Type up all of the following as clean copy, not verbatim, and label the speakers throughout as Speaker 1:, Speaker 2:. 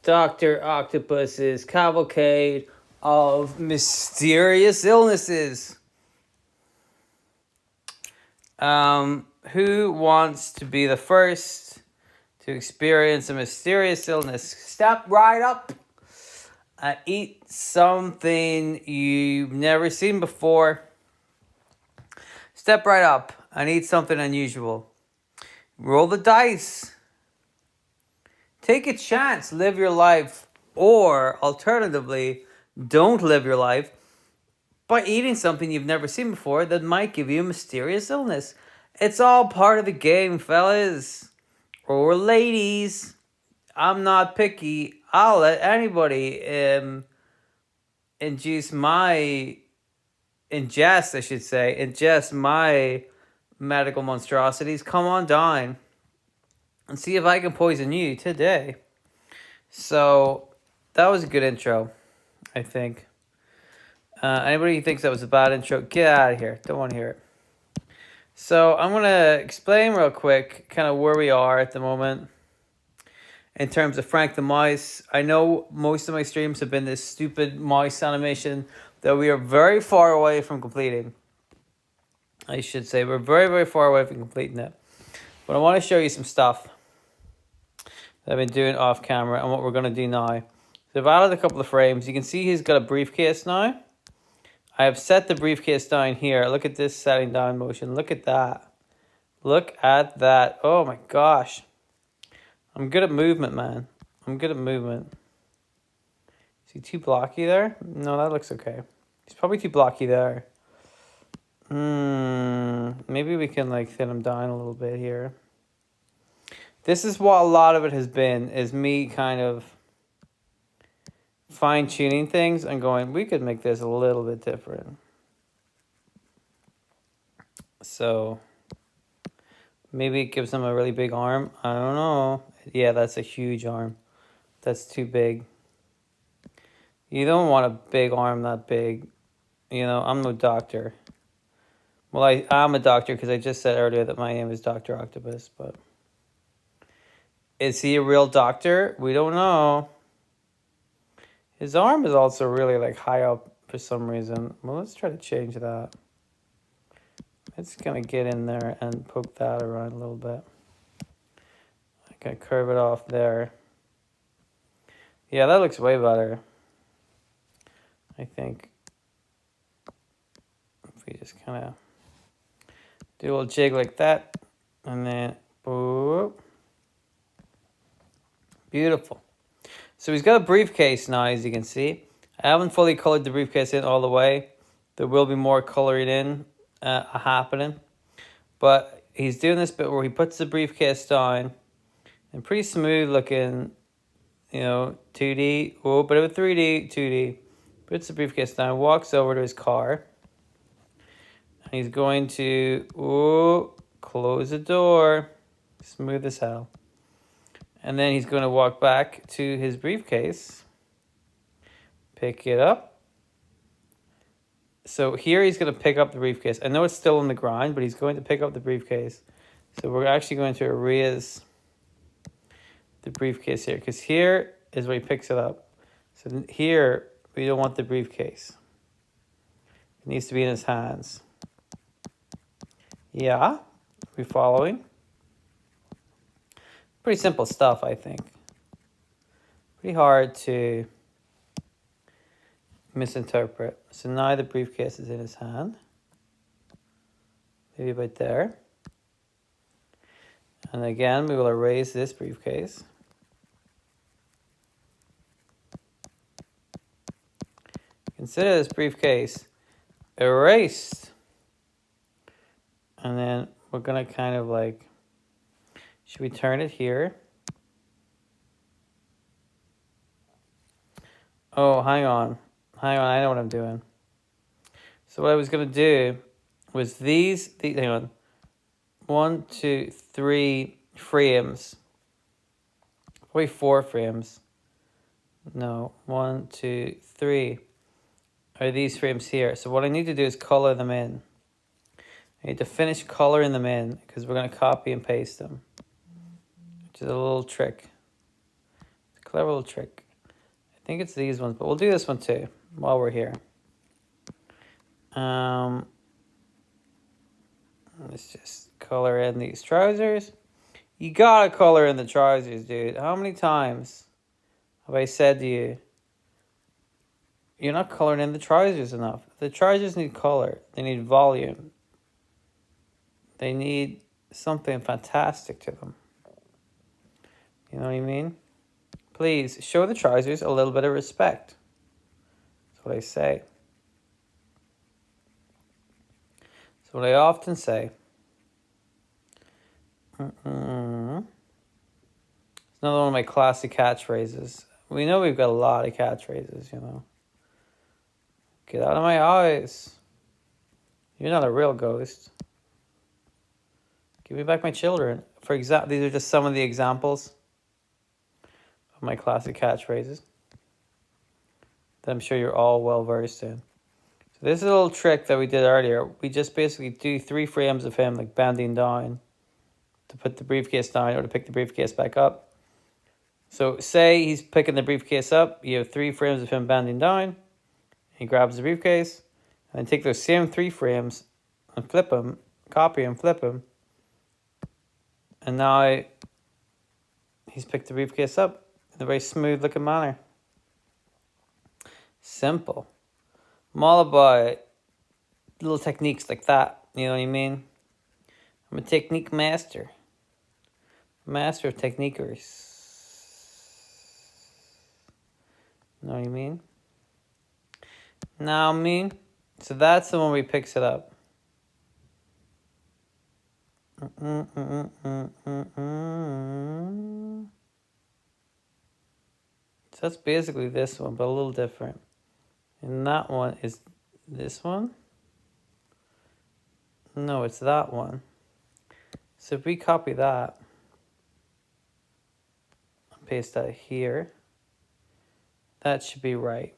Speaker 1: Dr. Octopus's cavalcade of mysterious illnesses. Who wants to be the first to experience a mysterious illness? Step right up and eat something you've never seen before. Step right up and eat something unusual. Roll the dice. Take a chance, live your life, or alternatively, don't live your life by eating something you've never seen before that might give you a mysterious illness. It's all part of the game, fellas. Or ladies. I'm not picky. I'll let anybody ingest my medical monstrosities. Come on down and see if I can poison you today. So, that was a good intro, I think. Anybody who thinks that was a bad intro, get out of here. Don't want to hear it. So, I'm going to explain real quick kind of where we are at the moment in terms of Frank the Mouse. I know most of my streams have been this stupid mouse animation that we are very far away from completing. I should say we're very, very far away from completing it. But I want to show you some stuff that I've been doing off camera and what we're going to do now. So I've added a couple of frames. You can see he's got a briefcase now. I have set the briefcase down here. Look at this setting down motion. Look at that. Look at that. Oh my gosh. I'm good at movement, man. I'm good at movement. Is he too blocky there? No, that looks okay. He's probably too blocky there. Maybe we can like thin him down a little bit here. This is what a lot of it has been, is me kind of fine-tuning things and going, we could make this a little bit different. So maybe it gives him a really big arm. I don't know. Yeah, that's a huge arm. That's too big. You don't want a big arm that big. You know, I'm no doctor. Well, I am a doctor because I just said earlier that my name is Dr. Octopus, but is he a real doctor? We don't know. His arm is also really like high up for some reason. Well, let's try to change that. It's gonna get in there and poke that around a little bit. I can curve it off there. Yeah, that looks way better, I think. If we just kind of do a little jig like that, and then boop. Beautiful. So he's got a briefcase now, as you can see. I haven't fully colored the briefcase in all the way. There will be more coloring in happening. But he's doing this bit where he puts the briefcase down. And pretty smooth looking, you know, 2D. Oh, bit of a 3D, 2D. Puts the briefcase down, walks over to his car. And he's going to, close the door. Smooth as hell. And then he's going to walk back to his briefcase. Pick it up. So here he's going to pick up the briefcase. I know it's still on the ground, but he's going to pick up the briefcase. So we're actually going to erase the briefcase here, because here is where he picks it up. So here, we don't want the briefcase. It needs to be in his hands. Yeah? Are we following? Pretty simple stuff, I think. Pretty hard to misinterpret. So now the briefcase is in his hand. Maybe about there. And again, we will erase this briefcase. Consider this briefcase erased. And then we're going to kind of like, should we turn it here? Oh, hang on. Hang on, I know what I'm doing. So what I was going to do was these, hang on. 1, 2, 3 frames. Probably 4 frames. No, 1, 2, 3 are these frames here. So what I need to do is color them in. I need to finish coloring them in because we're going to copy and paste them. Which is a little trick. Clever little trick. I think it's these ones, but we'll do this one too while we're here. Let's just color in these trousers. You gotta color in the trousers, dude. How many times have I said to you, you're not coloring in the trousers enough? The trousers need color. They need volume. They need something fantastic to them. You know what I mean? Please show the trousers a little bit of respect. That's what I say. That's what I often say. It's another one of my classic catchphrases. We know we've got a lot of catchphrases, you know. Get out of my eyes. You're not a real ghost. Give me back my children. For example, these are just some of the examples of my classic catchphrases that I'm sure you're all well versed in. So this is a little trick that we did earlier. We just basically do 3 frames of him like bending down to put the briefcase down or to pick the briefcase back up. So say he's picking the briefcase up. You have 3 frames of him bending down. He grabs the briefcase and then take those same 3 frames and flip them, copy and flip them. And now he's picked the briefcase up in a very smooth looking manner. Simple. I'm all about little techniques like that. You know what I mean? I'm a technique master. Master of techniquers. Know what I mean? Now I mean? So that's the one where he picks it up. So that's basically this one, but a little different. And that one is this one? No, it's that one. So if we copy that, and paste that here, that should be right.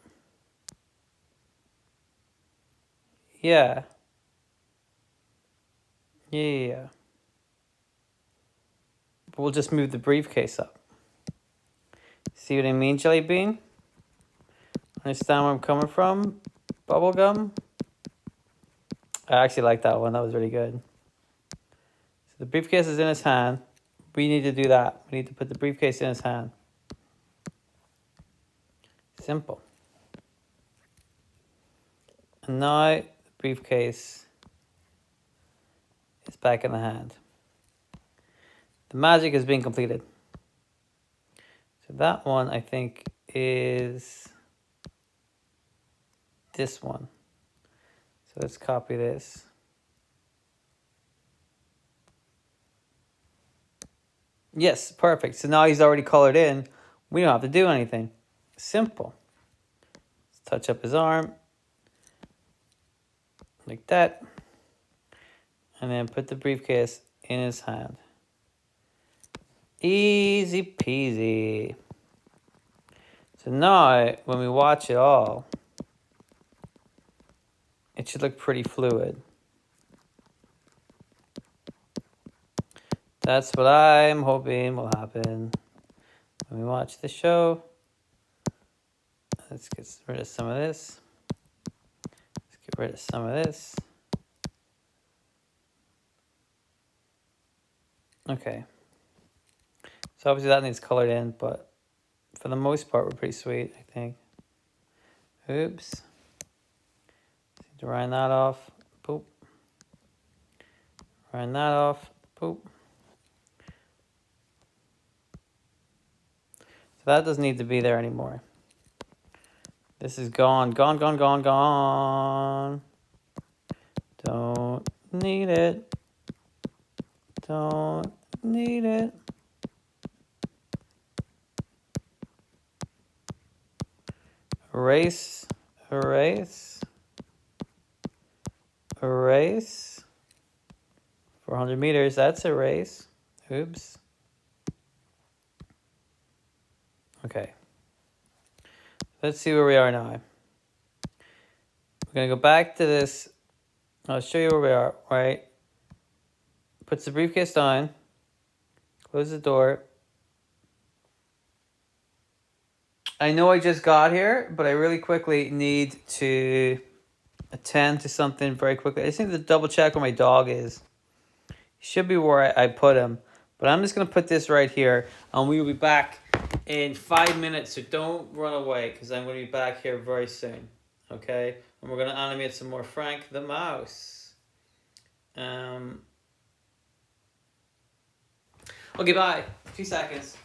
Speaker 1: Yeah. Yeah. But we'll just move the briefcase up. See what I mean, Jelly Bean? Understand where I'm coming from? Bubblegum? I actually like that one. That was really good. So the briefcase is in his hand. We need to do that. We need to put the briefcase in his hand. Simple. And now the briefcase is back in the hand. The magic has been completed. So that one, I think, is this one. So let's copy this. Yes, perfect. So now he's already colored in. We don't have to do anything. Simple. Let's touch up his arm. Like that. And then put the briefcase in his hand. Easy peasy. So now, when we watch it all, it should look pretty fluid. That's what I'm hoping will happen when we watch the show. Let's get rid of some of this. Let's get rid of some of this. Okay. So obviously that needs colored in, but for the most part, we're pretty sweet, I think. Oops. Need to round that off. Boop. Round that off. Boop. So that doesn't need to be there anymore. This is gone. Gone, gone, gone, gone. Don't need it. Don't need it. Erase, erase, erase. 400 meters, that's erase. Oops. Okay. Let's see where we are now. We're going to go back to this. I'll show you where we are, right? Puts the briefcase down. Close the door. I know I just got here, but I really quickly need to attend to something very quickly. I just need to double check where my dog is. He should be where I put him. But I'm just going to put this right here, and we will be back in 5 minutes, so don't run away, because I'm going to be back here very soon. Okay? And we're going to animate some more Frank the Mouse. Okay, bye. 2 seconds.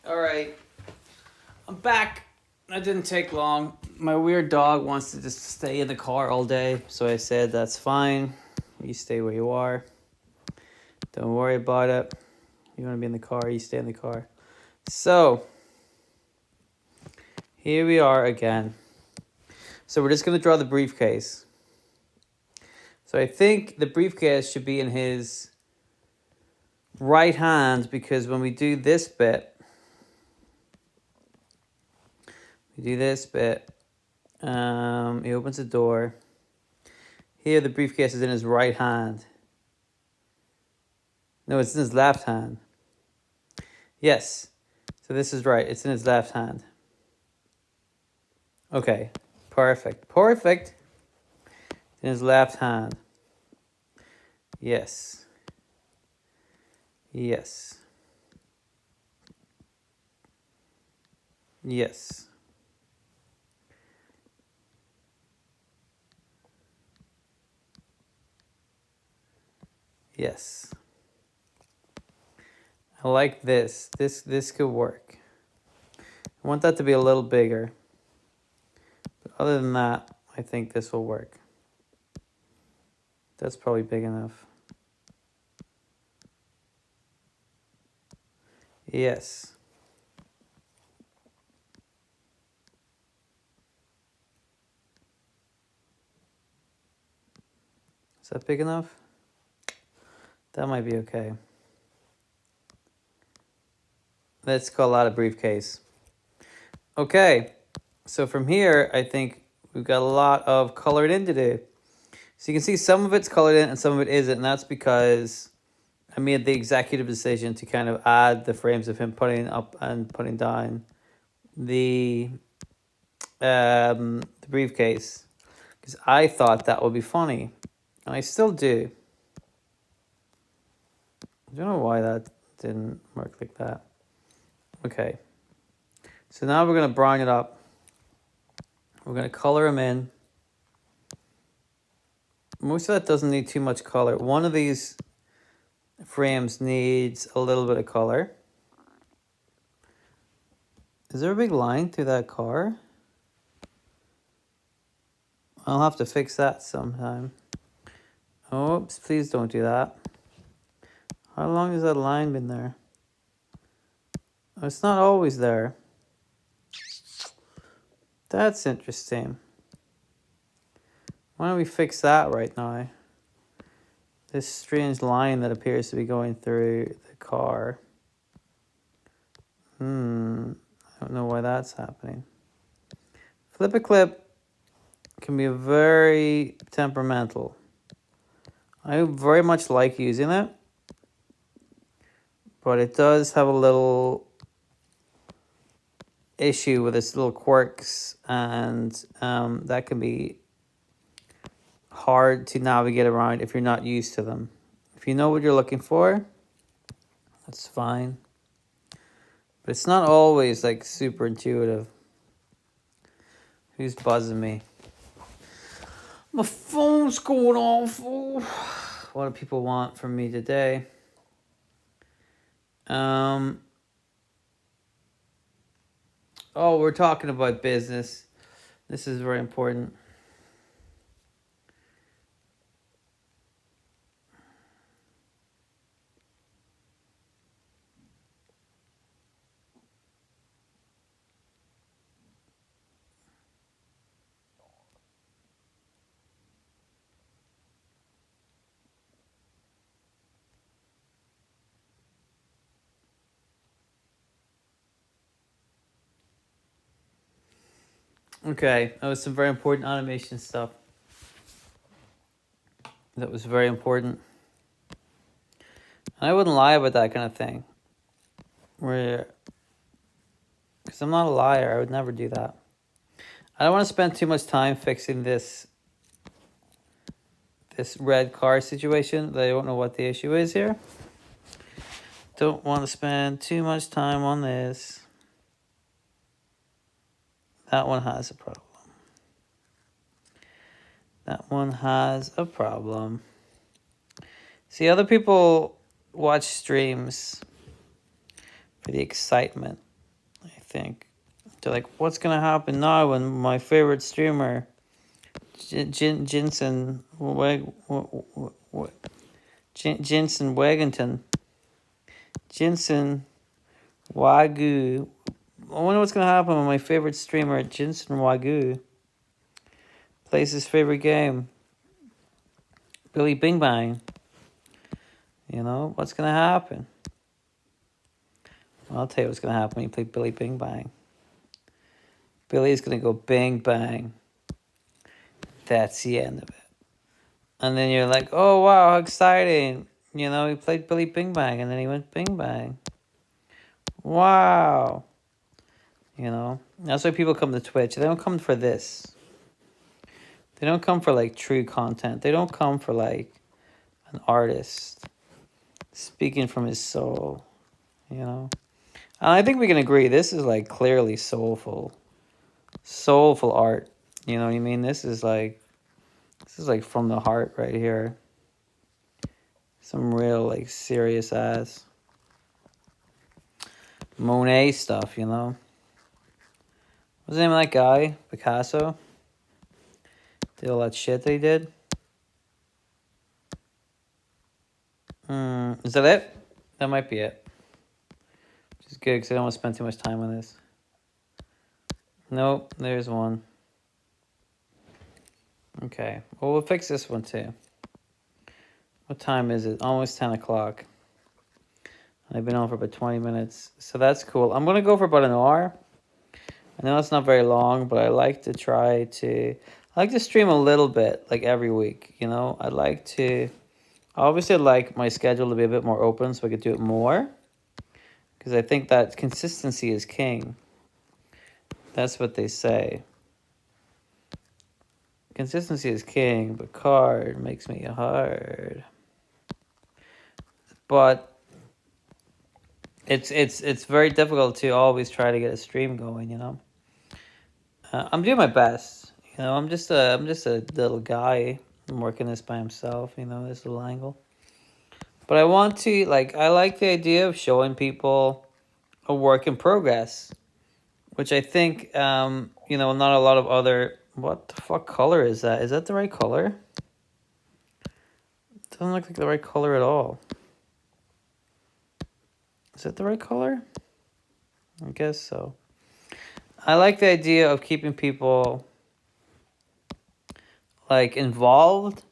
Speaker 1: Alright. I'm back. That didn't take long. My weird dog wants to just stay in the car all day, so I said that's fine. You stay where you are. Don't worry about it. You want to be in the car, you stay in the car. So, here we are again. So we're just going to draw the briefcase. So I think the briefcase should be in his right hand, because when we do this bit, he opens the door. Here the briefcase is in his right hand. No, it's in his left hand. Yes. So this is right. It's in his left hand. Okay. Perfect. Perfect. In his left hand. Yes. Yes. Yes. Yes. I like this. This could work. I want that to be a little bigger. But other than that, I think this will work. That's probably big enough. Yes. Is that big enough? That might be okay. Let's call that a briefcase. Okay. So from here, I think we've got a lot of colored in to do. So you can see some of it's colored in and some of it isn't. And that's because I made the executive decision to kind of add the frames of him putting up and putting down the briefcase, because I thought that would be funny, and I still do. I don't know why that didn't work like that. Okay, so now we're going to brown it up. We're going to color him in. Most of that doesn't need too much color. One of these frames needs a little bit of color. Is there a big line through that car? I'll have to fix that sometime. Oops, please don't do that. How long has that line been there? Oh, it's not always there. That's interesting. Why don't we fix that right now? This strange line that appears to be going through the car. I don't know why that's happening. Flip a clip can be very temperamental. I very much like using it, but it does have a little issue with its little quirks, and that can be hard to navigate around if you're not used to them. If you know what you're looking for, that's fine. But it's not always like super intuitive. Who's buzzing me? My phone's going off. Oh, what do people want from me today? Oh, we're talking about business. This is very important. Okay, that was some very important automation stuff. That was very important. And I wouldn't lie about that kind of thing. Because I'm not a liar. I would never do that. I don't want to spend too much time fixing this red car situation. I don't know what the issue is here. Don't want to spend too much time on this. That one has a problem. That one has a problem. See, other people watch streams for the excitement, I think. They're like, what's going to happen now when my favorite streamer, Jensen Wagington, Jensen Wagyu. I wonder what's going to happen when my favorite streamer, Jensen Wagyu, plays his favorite game, Billy Bing Bang. You know, what's going to happen? Well, I'll tell you what's going to happen when you play Billy Bing Bang. Billy's going to go bing bang. That's the end of it. And then you're like, oh, wow, how exciting. You know, he played Billy Bing Bang, and then he went bing bang. Wow. You know, that's why people come to Twitch. They don't come for this. They don't come for, like, true content. They don't come for, like, an artist speaking from his soul, you know. And I think we can agree, this is, like, clearly soulful art. You know what I mean? This is like from the heart right here. Some real, like, serious ass Monet stuff, you know? What's the name of that guy? Picasso? Did all that shit they did? Is that it? That might be it. Which is good, because I don't want to spend too much time on this. Nope, there's one. Okay, well, we'll fix this one too. What time is it? Almost 10 o'clock. I've been on for about 20 minutes. So that's cool. I'm going to go for about an hour. I know it's not very long, but I like to stream a little bit, like every week, you know? Obviously I'd like my schedule to be a bit more open so I could do it more. Because I think that consistency is king. That's what they say. Consistency is king, but card makes me hard. But it's very difficult to always try to get a stream going, you know. I'm doing my best, you know. I'm just a little guy. I'm working this by himself, you know, this little angle. But I want to, like, I like the idea of showing people a work in progress, which I think, you know, not a lot of other. What the fuck color is that? Is that the right color? It doesn't look like the right color at all. Is that the right color? I guess so. I like the idea of keeping people, like, involved.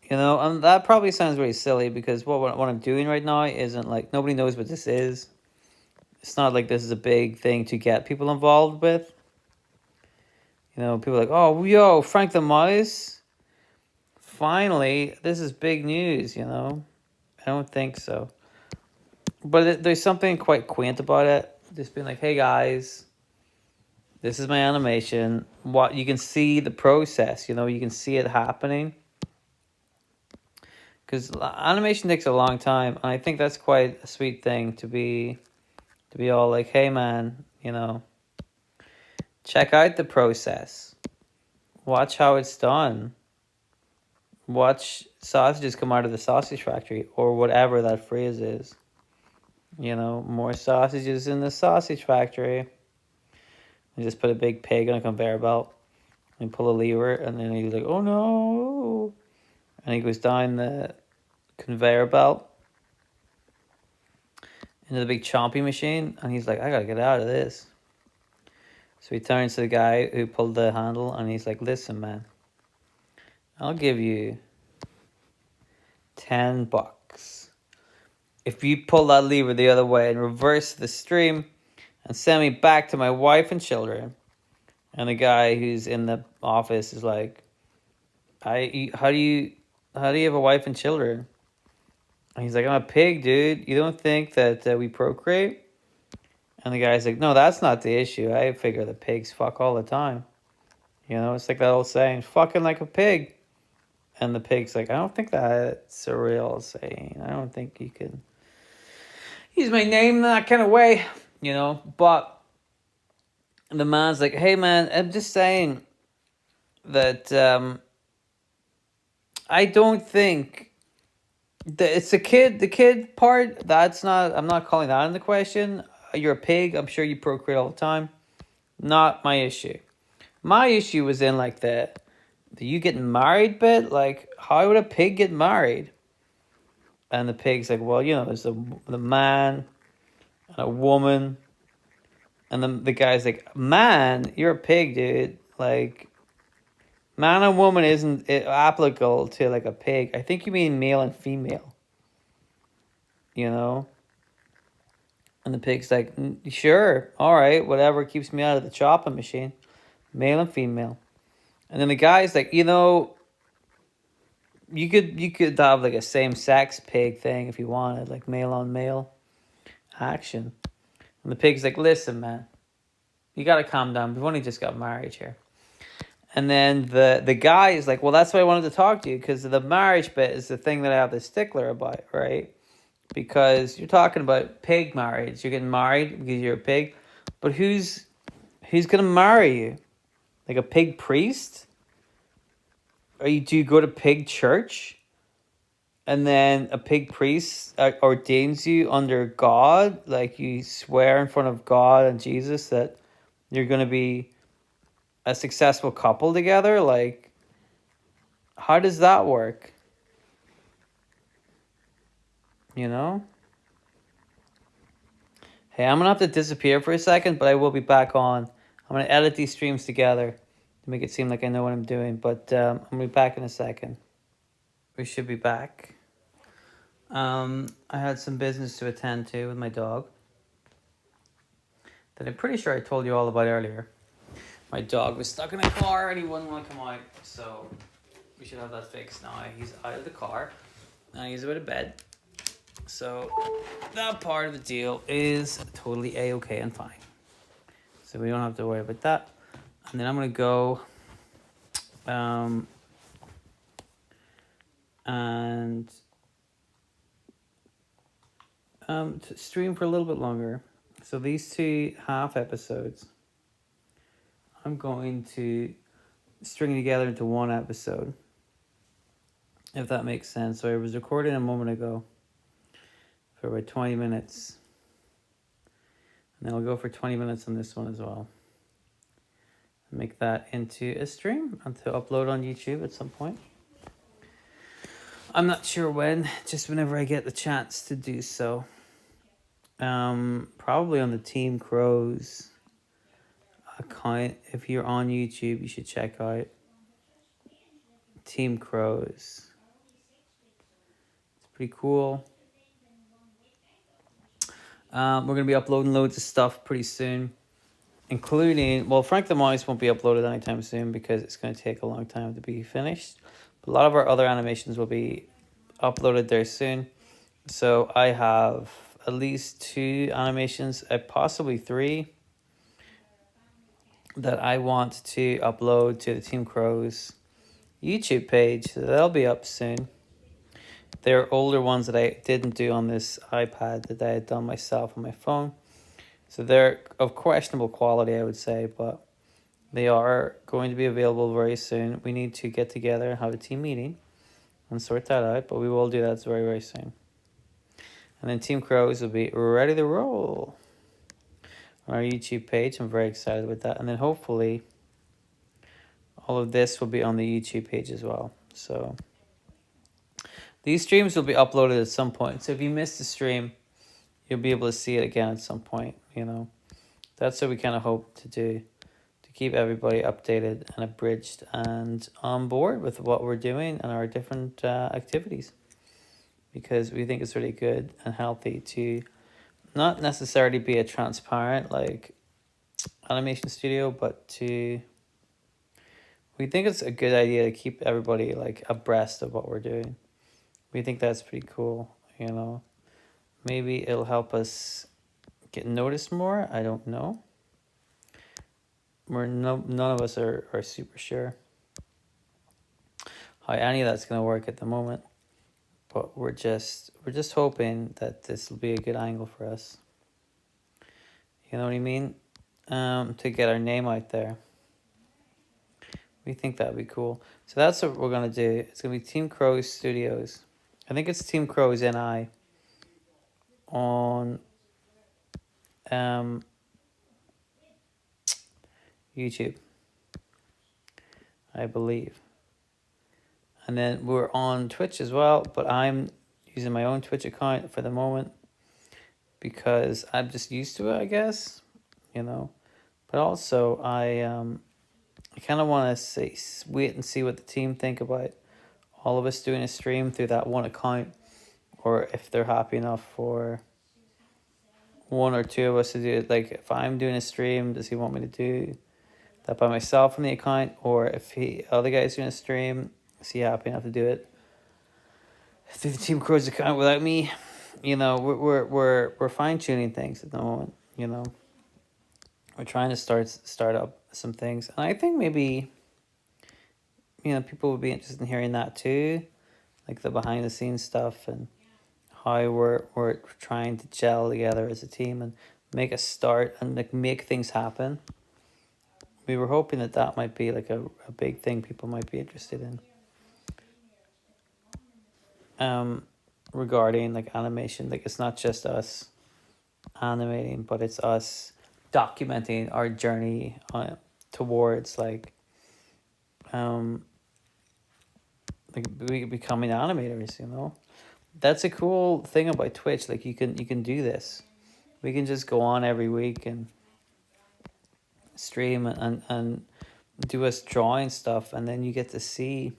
Speaker 1: You know, and that probably sounds really silly because what I'm doing right now isn't, like, nobody knows what this is. It's not like this is a big thing to get people involved with. You know, people are like, oh, yo, Frank the Mouse. Finally, this is big news, you know. I don't think so. But there's something quite quaint about it. Just being like, hey, guys, this is my animation. What you can see the process, you know, you can see it happening. Because animation takes a long time, and I think that's quite a sweet thing to be all like, hey, man, you know, check out the process. Watch how it's done. Watch sausages come out of the sausage factory or whatever that phrase is. You know, more sausages in the sausage factory. And just put a big pig on a conveyor belt and pull a lever, and then he's like, oh no. And he goes down the conveyor belt into the big chompy machine, and he's like, I gotta get out of this. So he turns to the guy who pulled the handle, and he's like, listen, man, I'll give you $10 if you pull that lever the other way and reverse the stream and send me back to my wife and children. And the guy who's in the office is like, how do you have a wife and children? And he's like, I'm a pig, dude. You don't think that we procreate? And the guy's like, no, that's not the issue. I figure the pigs fuck all the time. You know, it's like that old saying, fucking like a pig. And the pig's like, I don't think that's a real saying. I don't think you can use my name that kind of way, you know. But the man's like, hey, man, I'm just saying that I don't think that it's the kid part. I'm not calling that into question. You're a pig. I'm sure you procreate all the time. Not my issue. My issue was in like the you getting married bit. Like, how would a pig get married? And the pig's like, well, you know, there's the man and a woman. And then the guy's like, man, you're a pig, dude. Like, man and woman isn't applicable to like a pig. I think you mean male and female. You know? And the pig's like, sure, all right, whatever keeps me out of the chopping machine. Male and female. And then the guy's like, you know, you could have like a same-sex pig thing if you wanted, like male on male action. And the pig's like, listen, man, you got to calm down. We've only just got married here. And then the guy is like, well, that's why I wanted to talk to you, because the marriage bit is the thing that I have the stickler about, right? Because you're talking about pig marriage. You're getting married because you're a pig. But who's going to marry you? Like a pig priest? Do you go to pig church? And then a pig priest ordains you under God? Like you swear in front of God and Jesus that you're going to be a successful couple together? Like, how does that work? You know? Hey, I'm going to have to disappear for a second, but I will be back on. I'm going to edit these streams together to make it seem like I know what I'm doing. But I'm going to be back in a second. We should be back. I had some business to attend to with my dog that I'm pretty sure I told you all about earlier. My dog was stuck in a car and he wouldn't want to come out. So we should have that fixed now. He's out of the car and he's out of bed. So that part of the deal is totally A-okay and fine. So we don't have to worry about that. And then I'm going to go and to stream for a little bit longer. So these 2 half episodes, I'm going to string together into one episode, if that makes sense. So I was recording a moment ago for about 20 minutes. And then I'll go for 20 minutes on this one as well. Make that into a stream and to upload on YouTube at some point. I'm not sure when, just whenever I get the chance to do so. Probably on the Team Crows account. If you're on YouTube, you should check out Team Crows. It's pretty cool. We're going to be uploading loads of stuff pretty soon, including, well, Frank the Mouse won't be uploaded anytime soon because it's going to take a long time to be finished. But a lot of our other animations will be uploaded there soon. So I have at least 2 animations, possibly 3, that I want to upload to the Team Crows YouTube page. So they'll be up soon. They're older ones that I didn't do on this iPad that I had done myself on my phone. So they're of questionable quality, I would say, but they are going to be available very soon. We need to get together and have a team meeting and sort that out, but we will do that very, very soon. And then Team Crows will be ready to roll on our YouTube page. I'm very excited with that. And then hopefully all of this will be on the YouTube page as well. So these streams will be uploaded at some point. So if you missed the stream, you'll be able to see it again at some point, you know. That's what we kind of hope to do, to keep everybody updated and abridged and on board with what we're doing and our different activities. Because we think it's really good and healthy to not necessarily be a transparent like animation studio, but we think it's a good idea to keep everybody like abreast of what we're doing. We think that's pretty cool, you know. Maybe it'll help us get noticed more. I don't know. None of us are super sure how any of that's gonna work at the moment. But we're just hoping that this will be a good angle for us. You know what I mean? To get our name out there. We think that'd be cool. So that's what we're gonna do. It's gonna be Team Crows Studios. I think it's Team Crows NI on YouTube, I believe. And then we're on Twitch as well, but I'm using my own Twitch account for the moment because I'm just used to it, I guess, you know. But also I kind of want to wait and see what the team think about all of us doing a stream through that one account, or if they're happy enough for one or two of us to do it. Like if I'm doing a stream, does he want me to do that by myself on the account, or if other guy's doing a stream, is he happy enough to do it through the Team Crows account without me? You know, we're fine tuning things at the moment. You know, we're trying to start up some things, and I think maybe, you know, people would be interested in hearing that too, like the behind the scenes stuff and how we're trying to gel together as a team and make a start and like make things happen. We were hoping that might be like a big thing people might be interested in. Regarding like animation, like it's not just us animating, but it's us documenting our journey towards like becoming animators, you know. That's a cool thing about Twitch. Like you can do this. We can just go on every week and stream and do us drawing stuff, and then you get to see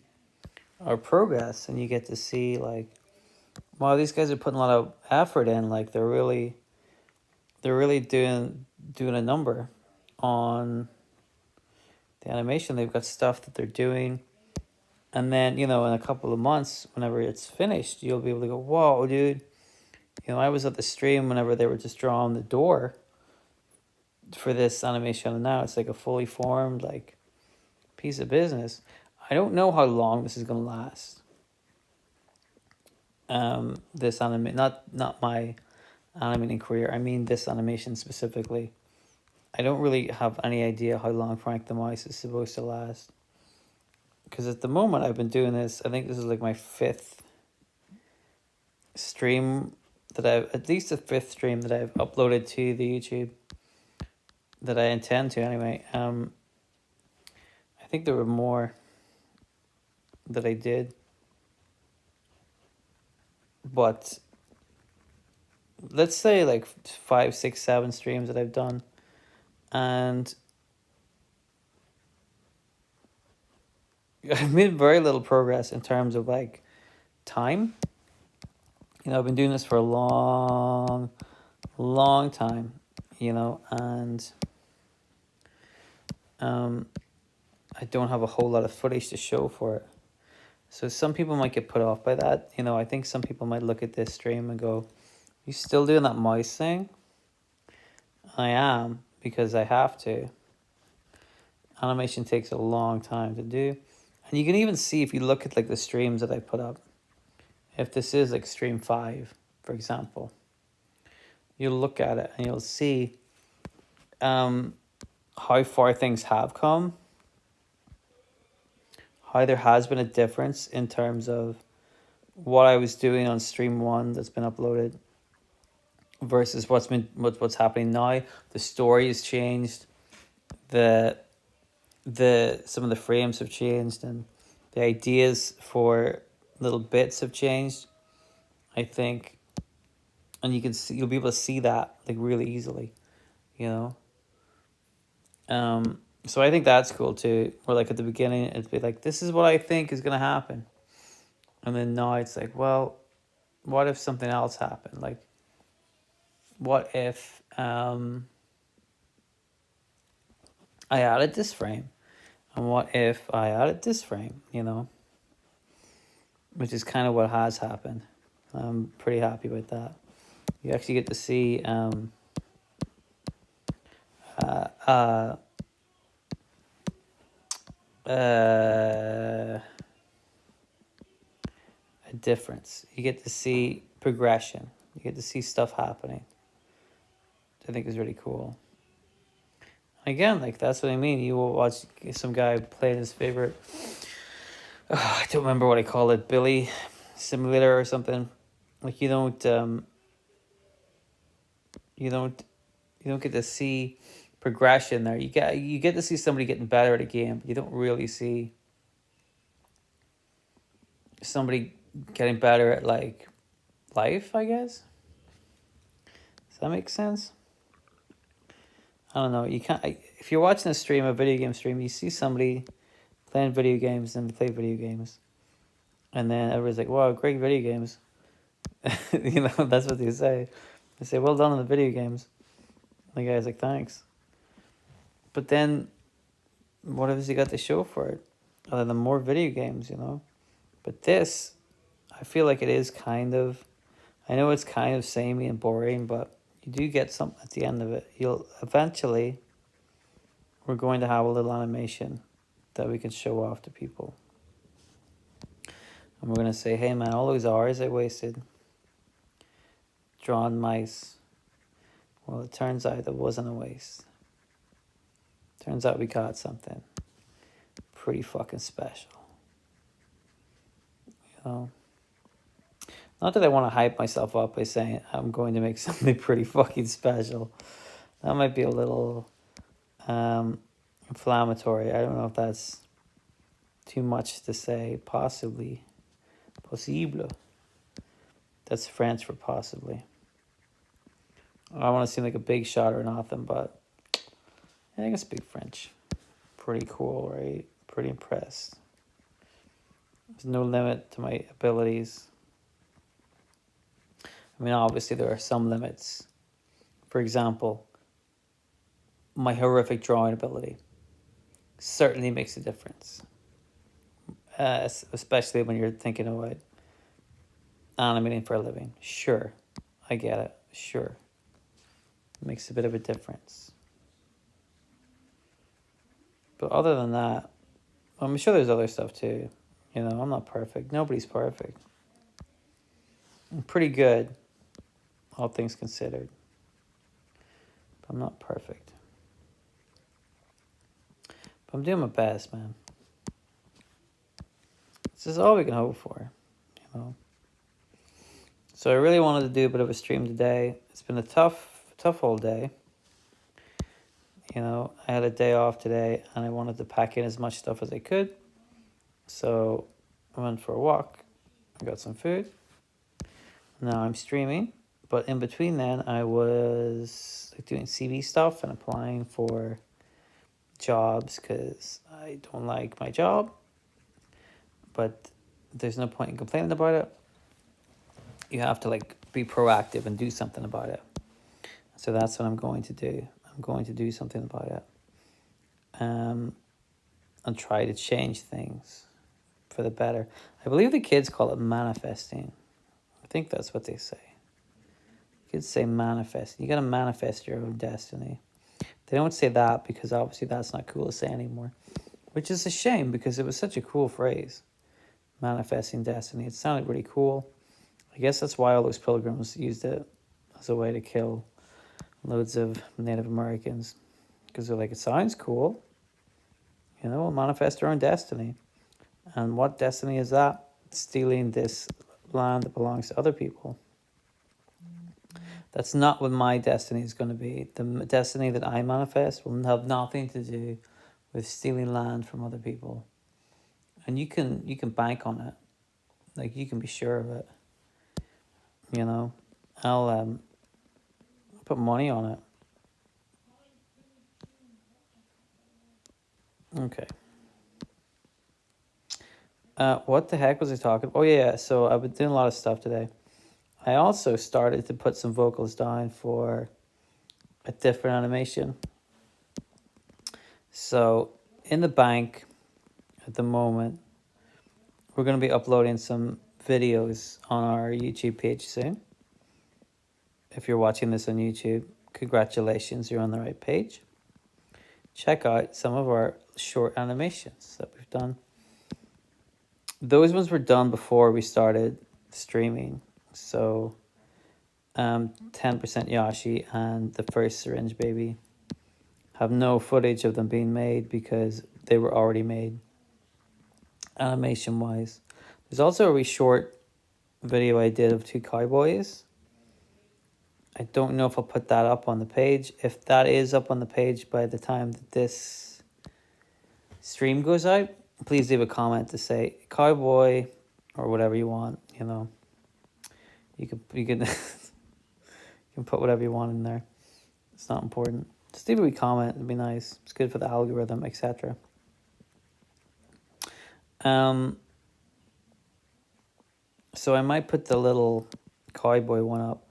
Speaker 1: our progress, and you get to see like, wow, these guys are putting a lot of effort in. Like they're really doing a number on the animation. They've got stuff that they're doing, and then, you know, in a couple of months, whenever it's finished, you'll be able to go, whoa, dude, you know, I was at the stream whenever they were just drawing the door for this animation, and now it's like a fully formed like piece of business. I don't know how long this is gonna last. This anime, not my animating career. I mean this animation specifically. I don't really have any idea how long Frank the Mouse is supposed to last. Because at the moment I've been doing this, I think this is like my fifth stream at least the fifth stream that I've uploaded to the YouTube. That I intend to anyway. I think there were more that I did. But let's say like 5, 6, 7 streams that I've done. And I've made very little progress in terms of like time. You know, I've been doing this for a long time, you know, and I don't have a whole lot of footage to show for it. So some people might get put off by that. You know, I think some people might look at this stream and go, you still doing that mouse thing? I am, because I have to. Animation takes a long time to do. And you can even see if you look at like the streams that I put up. If this is like stream 5, for example, you'll look at it and you'll see how far things have come. How there has been a difference in terms of what I was doing on stream one that's been uploaded versus what's happening now. The story has changed. The some of the frames have changed, and the ideas for little bits have changed, I think. And you'll be able to see that like really easily, you know. So I think that's cool too. Where like at the beginning it'd be like, this is what I think is gonna happen. And then now it's like, well, what if something else happened? Like, what if I added this frame? And what if I added this frame, you know? Which is kind of what has happened. I'm pretty happy with that. You actually get to see uh, uh, a difference. You get to see progression. You get to see stuff happening. I think is really cool. Again, like that's what I mean. You will watch some guy playing his favorite. I don't remember what I call it, Billy Simulator or something. Like you don't get to see progression there. You get to see somebody getting better at a game, but you don't really see somebody getting better at like life, I guess. Does that make sense? I don't know. You can't. If you're watching a stream, a video game stream, you see somebody playing video games and they play video games, and then everybody's like, "Wow, great video games." You know, that's what they say. They say, "Well done on the video games." And the guy's like, "Thanks." But then, what has he got to show for it, other than more video games? You know. But this, I feel like it is kind of. I know it's kind of samey and boring, but you do get something at the end of it. You'll eventually. We're going to have a little animation that we can show off to people. And we're going to say, hey man, all those hours I wasted drawing mice. Well, it turns out it wasn't a waste. Turns out we caught something pretty fucking special. You know? Not that I want to hype myself up by saying I'm going to make something pretty fucking special. That might be a little inflammatory. I don't know if that's too much to say. Possibly. Possible. That's French for possibly. I don't want to seem like a big shot or nothing, but I think I speak French. Pretty cool, right? Pretty impressed. There's no limit to my abilities. I mean, obviously there are some limits. For example, my horrific drawing ability certainly makes a difference. Especially when you're thinking about animating for a living. Sure, I get it. Sure. It makes a bit of a difference. But other than that, I'm sure there's other stuff too. You know, I'm not perfect. Nobody's perfect. I'm pretty good, all things considered. But I'm not perfect. But I'm doing my best, man. This is all we can hope for, you know. So I really wanted to do a bit of a stream today. It's been a tough whole day. You know, I had a day off today and I wanted to pack in as much stuff as I could. So I went for a walk. I got some food. Now I'm streaming. But in between then, I was like doing CV stuff and applying for jobs because I don't like my job. But there's no point in complaining about it. You have to like be proactive and do something about it. So that's what I'm going to do. I'm going to do something about it. And try to change things for the better. I believe the kids call it manifesting. I think that's what they say. Kids say manifest. You got to manifest your own destiny. They don't say that because obviously that's not cool to say anymore. Which is a shame because it was such a cool phrase. Manifesting destiny. It sounded really cool. I guess that's why all those pilgrims used it as a way to kill loads of Native Americans. Because they're like, it sounds cool. You know, we'll manifest our own destiny. And what destiny is that? Stealing this land that belongs to other people. That's not what my destiny is going to be. The destiny that I manifest will have nothing to do with stealing land from other people. And you can bank on it. Like, you can be sure of it. You know, I'll put money on it. Okay. What the heck was I talking? Oh yeah, so I've been doing a lot of stuff today. I also started to put some vocals down for a different animation. So in the bank at the moment, we're going to be uploading some videos on our YouTube page soon. If you're watching this on YouTube, congratulations, you're on the right page. Check out some of our short animations that we've done. Those ones were done before we started streaming. So 10% Yashi and the first Syringe Baby have no footage of them being made because they were already made animation wise. There's also a wee short video I did of two cowboys. I don't know if I'll put that up on the page. If that is up on the page by the time that this stream goes out, please leave a comment to say cowboy or whatever you want. You know, you can you can put whatever you want in there. It's not important. Just leave a wee comment. It'd be nice. It's good for the algorithm, etc. So I might put the little cowboy one up,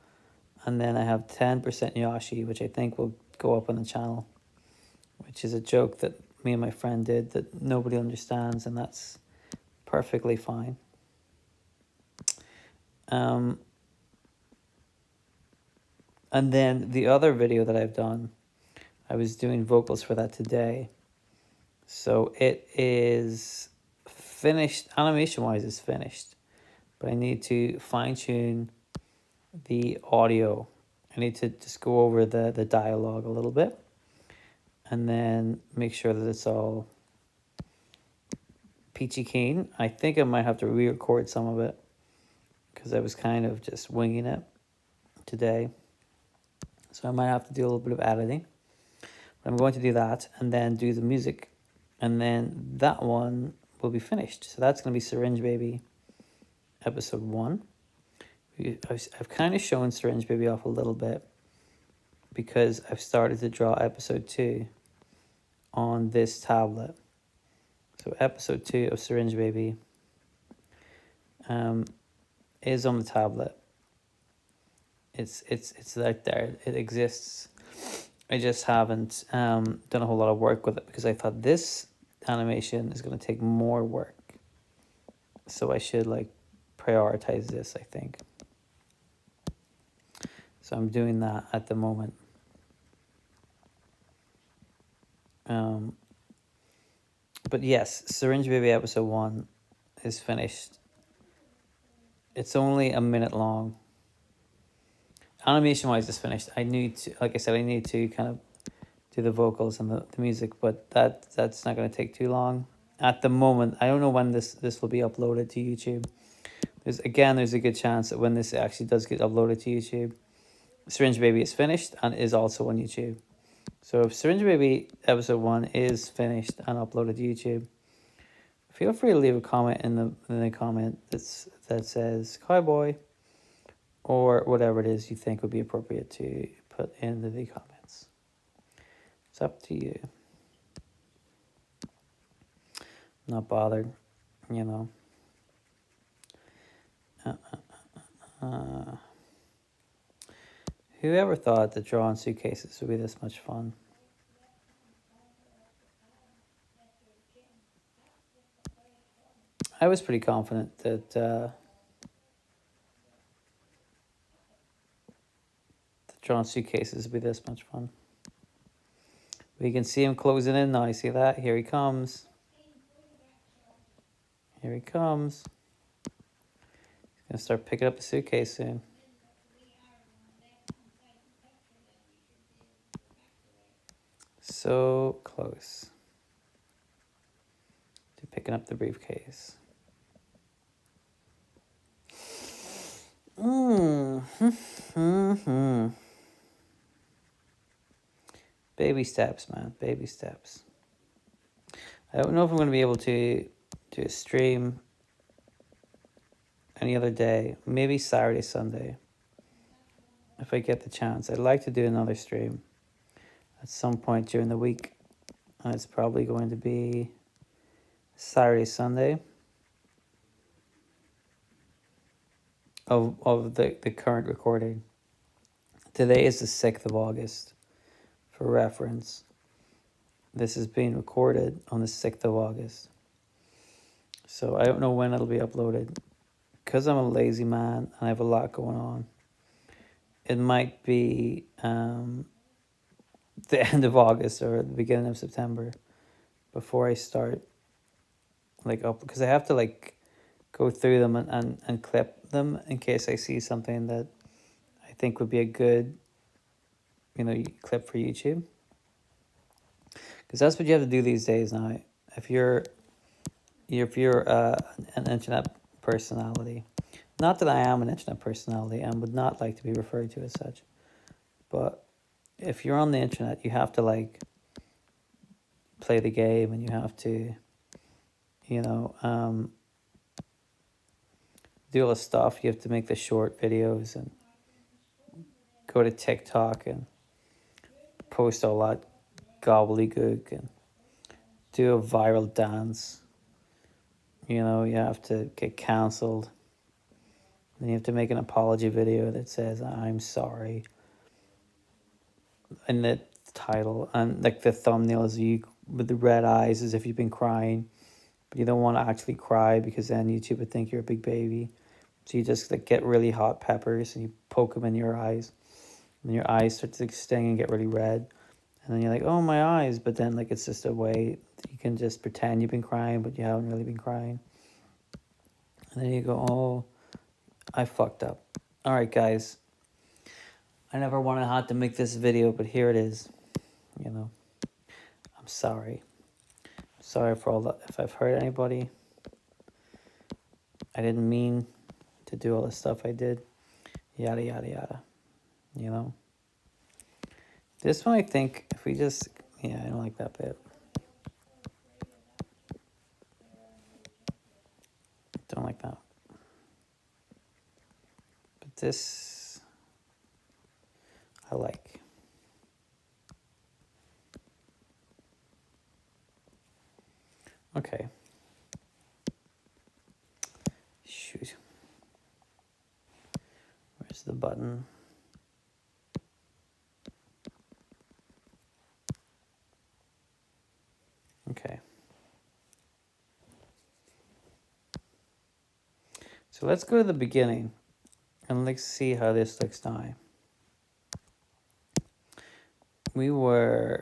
Speaker 1: and then I have 10% Yashi, which I think will go up on the channel, which is a joke that me and my friend did that nobody understands, and that's perfectly fine. And then the other video that I've done, I was doing vocals for that today. So it is finished, animation-wise it's finished, but I need to fine-tune the audio. I need to just go over the dialogue a little bit and then make sure that it's all peachy keen. I think I might have to re-record some of it because I was kind of just winging it today. So I might have to do a little bit of editing. But I'm going to do that and then do the music. And then that one will be finished. So that's going to be Syringe Baby episode 1. I've kind of shown Syringe Baby off a little bit because I've started to draw episode 2 on this tablet. So episode 2 of Syringe Baby is on the tablet. It's out there. It exists. I just haven't done a whole lot of work with it because I thought this animation is going to take more work. So I should like prioritize this, I think. So I'm doing that at the moment. But yes, Syringe Baby episode 1 is finished. It's only a minute long. Animation wise, it's finished. I need to, like I said, I need to kind of do the vocals and the music, but that's not going to take too long. At the moment, I don't know when this will be uploaded to YouTube. There's a good chance that when this actually does get uploaded to YouTube, Syringe Baby is finished and is also on YouTube. So if Syringe Baby episode 1 is finished and uploaded to YouTube, feel free to leave a comment in the comment that says cowboy or whatever it is you think would be appropriate to put into the comments. It's up to you. I'm not bothered, you know. Whoever thought that drawing suitcases would be this much fun? I was pretty confident that drawing suitcases would be this much fun. We can see him closing in now. You see that? Here he comes. Here he comes. He's going to start picking up the suitcase soon. So close to picking up the briefcase. Mm-hmm. Baby steps, man. Baby steps. I don't know if I'm going to be able to do a stream any other day. Maybe Saturday, Sunday. If I get the chance. I'd like to do another stream at some point during the week. And it's probably going to be Saturday, Sunday of the current recording. Today is the 6th of August. For reference, this is being recorded on the 6th of August. So I don't know when it'll be uploaded. Because I'm a lazy man and I have a lot going on, it might be the end of August or the beginning of September before I start like up, because I have to like go through them and clip them in case I see something that I think would be a good, clip for YouTube. Because that's what you have to do these days now. If you're an internet personality, not that I am an internet personality and would not like to be referred to as such, but if you're on the internet, you have to like play the game and you have to, do all the stuff. You have to make the short videos and go to TikTok and post all that gobbledygook and do a viral dance. You have to get cancelled. Then you have to make an apology video that says, "I'm sorry." And the title and like the thumbnail is you with the red eyes as if you've been crying, but you don't want to actually cry because then YouTube would think you're a big baby. So you just like get really hot peppers and you poke them in your eyes, and your eyes start to sting and get really red. And then you're like, "Oh, my eyes!" But then like it's just a way that you can just pretend you've been crying, but you haven't really been crying. And then you go, "Oh, I fucked up." All right, guys. I never wanted had to make this video, but here it is. I'm sorry. Sorry for all that. If I've hurt anybody, I didn't mean to do all the stuff I did. Yada, yada, yada. This one, I think, if we just... Yeah, I don't like that bit. Don't like that. But this... I like. Okay. Shoot. Where's the button? Okay. So let's go to the beginning and let's see how this looks now. We were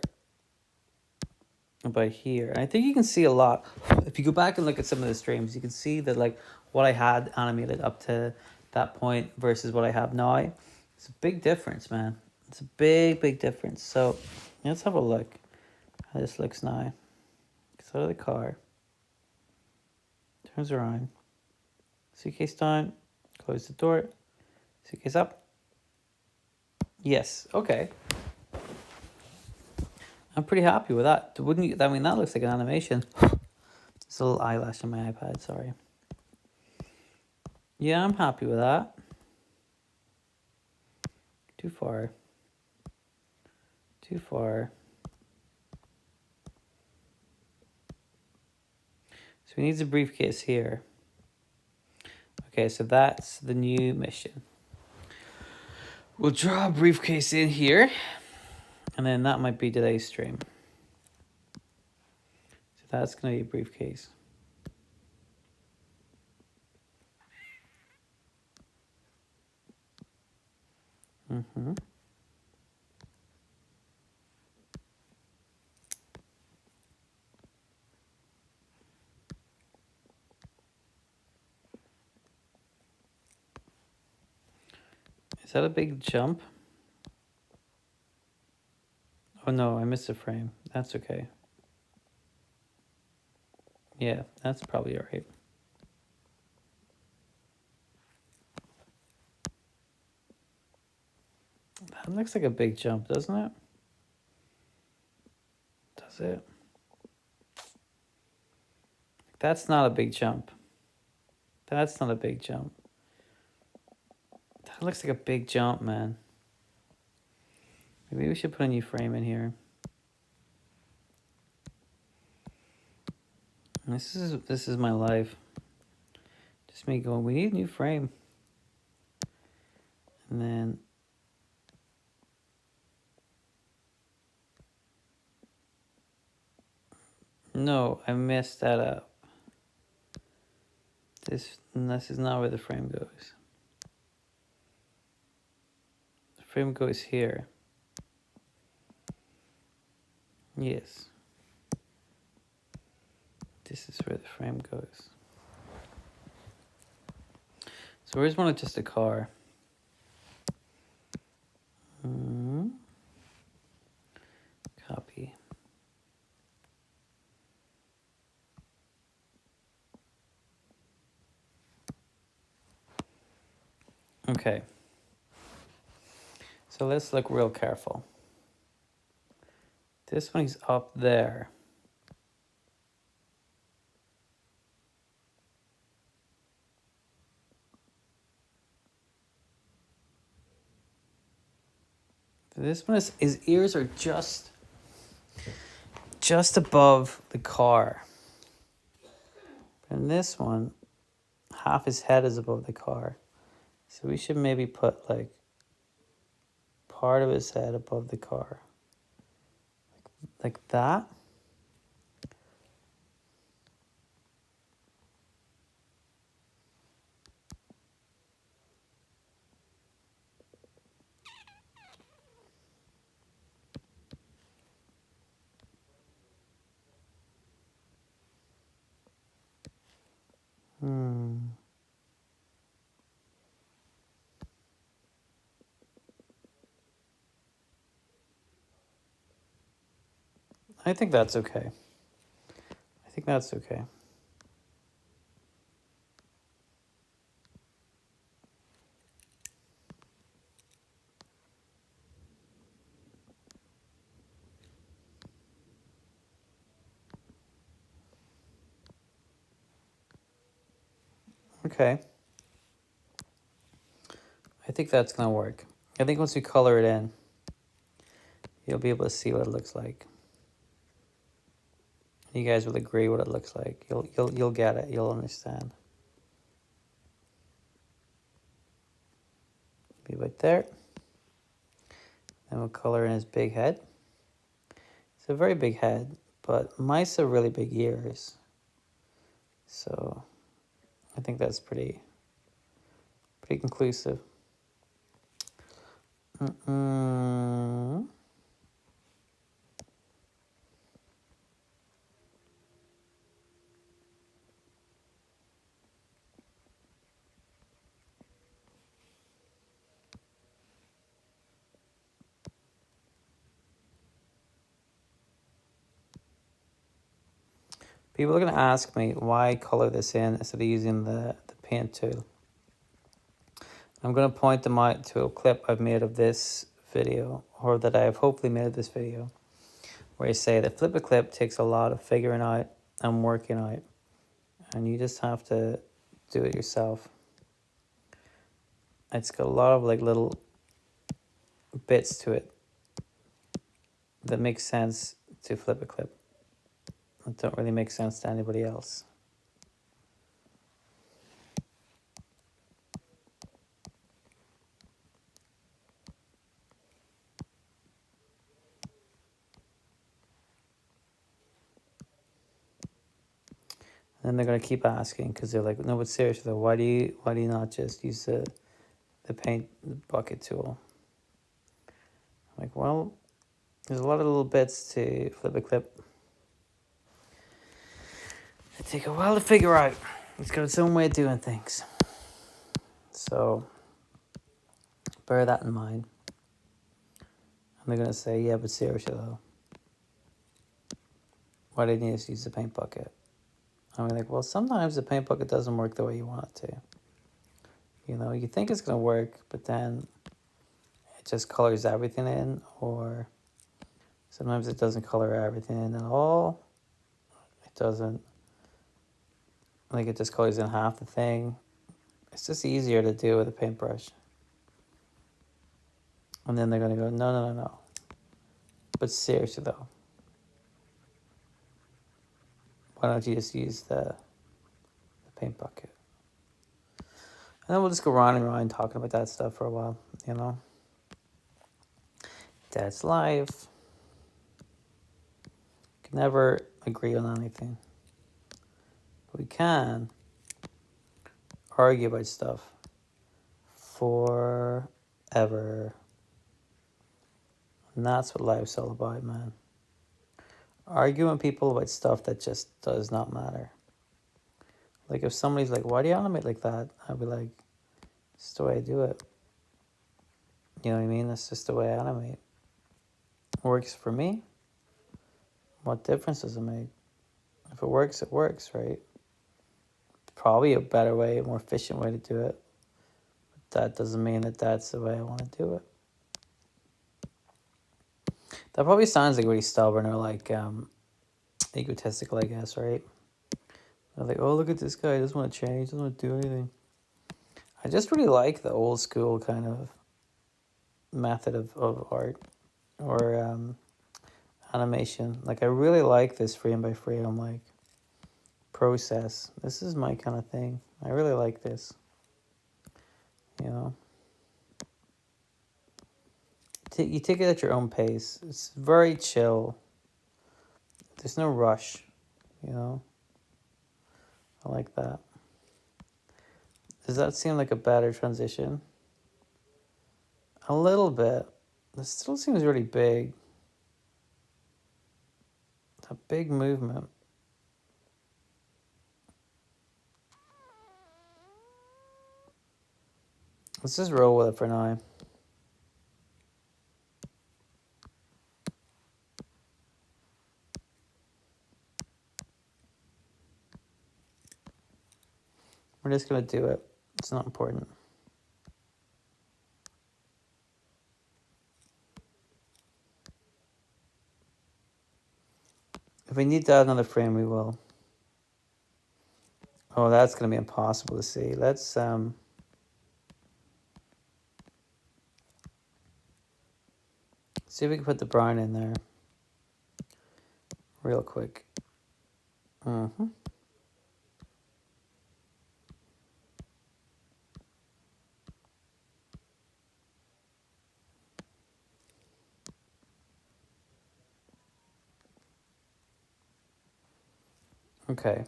Speaker 1: about here. I think you can see a lot. If you go back and look at some of the streams, you can see that like what I had animated up to that point versus what I have now. It's a big difference, man. It's a big, big difference. So let's have a look how this looks now. Gets out of the car. Turns around. Suitcase down. Close the door. Suitcase up. Yes. Okay. I'm pretty happy with that. Wouldn't you? I mean, that looks like an animation. It's a little eyelash on my iPad, sorry. Yeah, I'm happy with that. Too far. Too far. So he needs a briefcase here. Okay, so that's the new mission. We'll draw a briefcase in here. And then that might be today's stream. So that's going to be a briefcase. Mm-hmm. Is that a big jump? Oh no, I missed a frame. That's okay. Yeah, that's probably all right. That looks like a big jump, doesn't it? Does it? That's not a big jump. That's not a big jump. That looks like a big jump, man. Maybe we should put a new frame in here. This is my life. Just me going, we need a new frame. And then no, I messed that up. This is not where the frame goes. The frame goes here. Yes. This is where the frame goes. So where's one of just a car? Copy. Okay. So let's look real careful. This one is up there. This one is, his ears are just above the car. And this one, half his head is above the car. So we should maybe put like part of his head above the car. Like that. I think that's okay. I think that's okay. Okay. I think that's gonna work. I think once we color it in, you'll be able to see what it looks like. You guys will agree what it looks like. You'll get it. You'll understand. Be right there. Then we'll color in his big head. It's a very big head, but mice have really big ears. So I think that's pretty conclusive. People are going to ask me why color this in instead of using the paint tool. I'm going to point them out to a clip I've made of this video, or that I have hopefully made of this video, where I say that Flip a Clip takes a lot of figuring out and working out, and you just have to do it yourself. It's got a lot of like little bits to it that make sense to Flip a Clip. It don't really make sense to anybody else. And then they're gonna keep asking because they're like, no, but seriously though, why do you not just use the paint bucket tool? I'm like, well, there's a lot of little bits to Flip a Clip. They take a while to figure out. It's got its own way of doing things. So bear that in mind. And they're gonna say, yeah, but seriously though, why didn't you just use the paint bucket? I'm like, well, sometimes the paint bucket doesn't work the way you want it to. You know, you think it's gonna work, but then it just colors everything in, or sometimes it doesn't color everything in at all. It doesn't, like it just colors in half the thing. It's just easier to do with a paintbrush. And then they're going to go, no, no, no, no. But seriously though, why don't you just use the paint bucket? And then we'll just go round and round talking about that stuff for a while, you know? That's life. Can never agree on anything. But we can argue about stuff forever. And that's what life's all about, man. Arguing with people about stuff that just does not matter. Like if somebody's like, why do you animate like that? I'd be like, it's the way I do it. You know what I mean? That's just the way I animate. Works for me. What difference does it make? If it works, right? Probably a better way, a more efficient way to do it. But that doesn't mean that that's the way I want to do it. That probably sounds like really stubborn or like egotistical, I guess, right? They're like, oh, look at this guy, he doesn't want to change, doesn't want to do anything. I just really like the old school kind of method of art or animation. Like I really like this frame by frame like process. This is my kind of thing. I really like this. You know, you take it at your own pace. It's very chill. There's no rush. You know, I like that. Does that seem like a better transition? A little bit. This still seems really big. It's a big movement. Let's just roll with it for now. We're just going to do it. It's not important. If we need to add another frame, we will. Oh, that's going to be impossible to see. Let's see if we can put the brown in there real quick. Okay.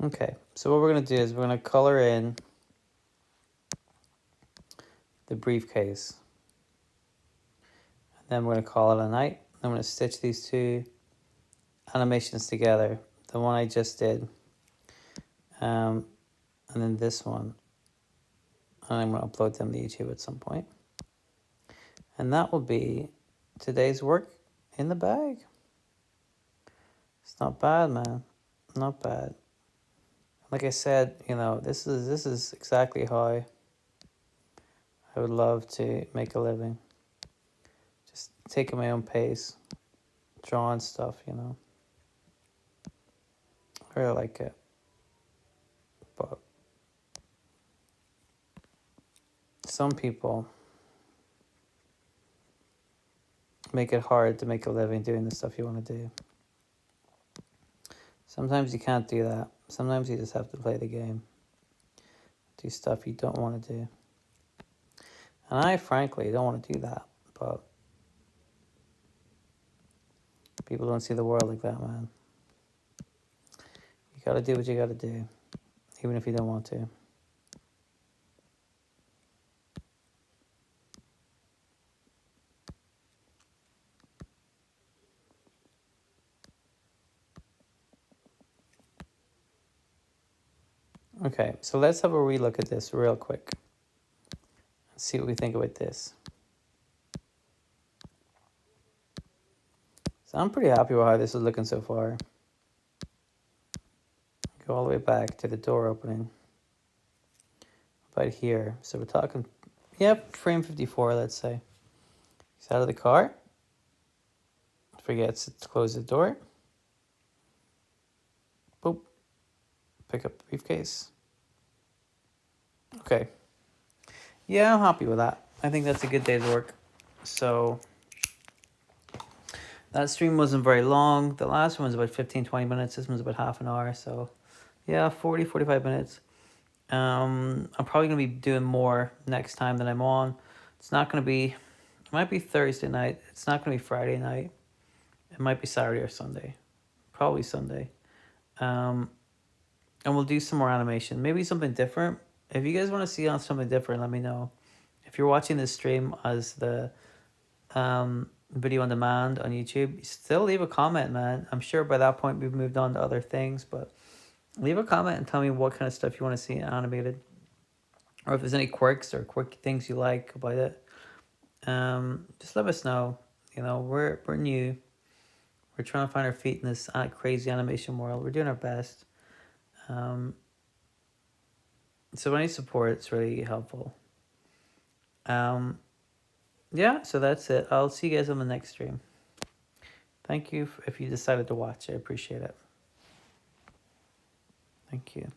Speaker 1: Okay, so what we're going to do is we're going to color in the briefcase. And then we're going to call it a night. I'm going to stitch these two animations together. The one I just did. And then this one. And I'm going to upload them to YouTube at some point. And that will be today's work in the bag. It's not bad, man. Not bad. Like I said, you know, this is exactly how I would love to make a living. Just taking my own pace. drawing stuff, you know. I really like it. But some people make it hard to make a living doing the stuff you want to do. Sometimes you can't do that. Sometimes you just have to play the game. Do stuff you don't want to do. And I, frankly, don't want to do that. But people don't see the world like that, man. You got to do what you got to do, even if you don't want to. Okay, so let's have a relook at this real quick. See what we think about this. So I'm pretty happy with how this is looking so far. Go all the way back to the door opening. About here. So we're talking, yep, frame 54, let's say. He's out of the car. Forgets to close the door. Boop. Pick up the briefcase. Okay. Yeah, I'm happy with that. I think that's a good day's work. So that stream wasn't very long. The last one was about 15-20 minutes. This one's about half an hour. So yeah, 40-45 minutes. I'm probably going to be doing more next time that I'm on. It's not going to be, it might be Thursday night. It's not going to be Friday night. It might be Saturday or Sunday. Probably Sunday. And we'll do some more animation. Maybe something different. If you guys want to see on something different, let me know. If you're watching this stream as the video on demand on YouTube, still leave a comment, man. I'm sure by that point we've moved on to other things, but leave a comment and tell me what kind of stuff you want to see animated. Or if there's any quirks or quirky things you like about it. Just let us know. You know, we're new. We're trying to find our feet in this crazy animation world. We're doing our best. So any support, it's really helpful. Yeah, so that's it. I'll see you guys on the next stream. Thank you if you decided to watch. I appreciate it. Thank you.